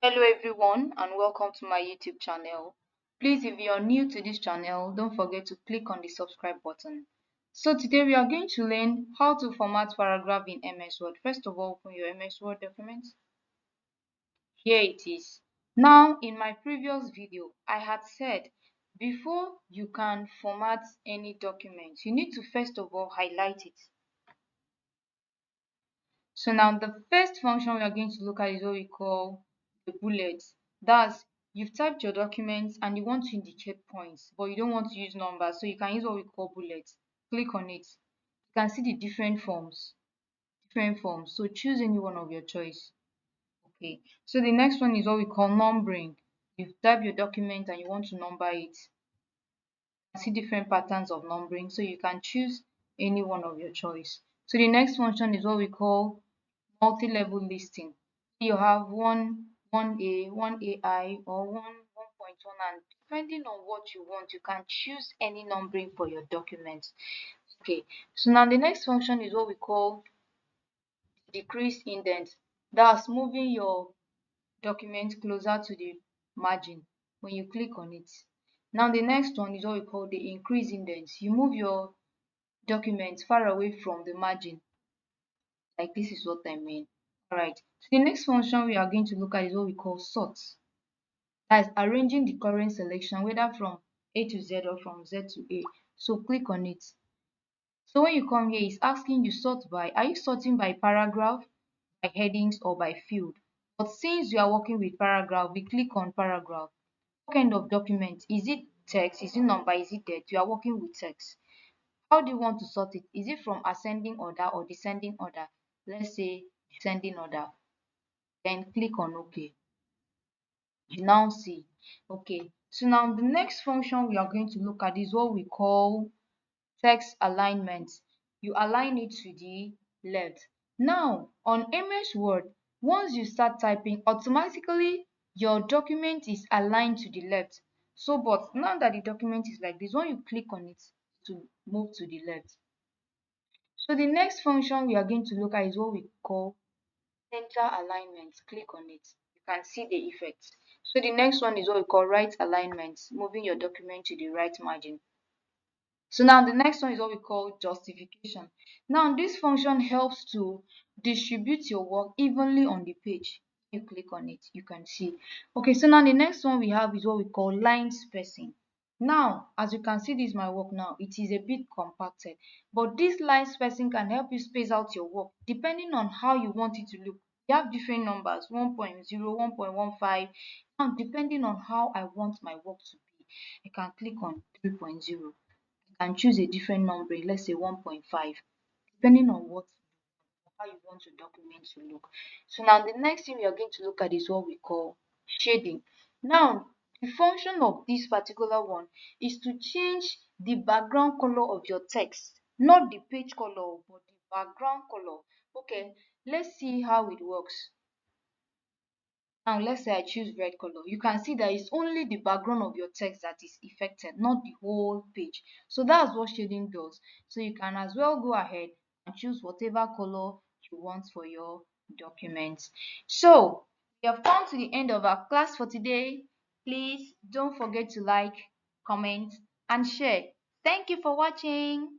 Hello everyone and welcome to my YouTube channel. Please, if you are new to this channel, don't forget to click on the subscribe button. So today we are going to learn how to format paragraph in MS Word. First of all, open your MS Word document. Here it is. Now, in my previous video, I had said before you can format any document, you need to first of all highlight it. So now the first function we are going to look at is what we call the bullets. That's you've typed your documents and you want to indicate points, but you don't want to use numbers, so you can use what we call bullets. Click on it. You can see the different forms. So choose any one of your choice. Okay. So the next one is what we call numbering. You've typed your document and you want to number it. You can see different patterns of numbering, so you can choose any one of your choice. So the next function is what we call multi-level listing. You have one A, one AI, or 1.1, and depending on what you want, you can choose any numbering for your document. Okay, so now the next function is what we call decrease indent. That's moving your document closer to the margin when you click on it. Now the next one is what we call the increase indent. You move your document far away from the margin. Like this is what I mean. Alright, so the next function we are going to look at is what we call sort. That is arranging the current selection whether from A to Z or from Z to A. So click on it. So when you come here, it's asking you sort by, are you sorting by paragraph, by headings, or by field? But since you are working with paragraph, we click on paragraph. What kind of document? Is it text? Is it number? Is it date? You are working with text. How do you want to sort it? Is it from ascending order or descending order? Let's say descending order. Then click on OK. You now see. Okay, so now the next function we are going to look at is what we call text alignment. You align it to the left. Now on MS Word, once you start typing, automatically your document is aligned to the left. So but now that the document is like this, when you click on it to move to the left. So the next function we are going to look at is what we call center alignment. Click on it. You can see the effect. So the next one is what we call right alignment, moving your document to the right margin. So now the next one is what we call justification. Now this function helps to distribute your work evenly on the page. You click on it, you can see. Okay, so now the next one we have is what we call line spacing. Now, as you can see, this is my work now. It is a bit compacted, but this line spacing can help you space out your work depending on how you want it to look. You have different numbers, 1.0, 1.15. Now, depending on how I want my work to be, I can click on 3.0. And choose a different number, let's say 1.5, depending on how you want your document to look. So now the next thing we are going to look at is what we call shading. Now the function of this particular one is to change the background color of your text, not the page color but the background color. Okay, let's see how it works. Now let's say I choose red color. You can see that it's only the background of your text that is affected, not the whole page. So that's what shading does. So you can as well go ahead and choose whatever color you want for your document. So we have come to the end of our class for today. Please don't forget to like, comment, and share. Thank you for watching.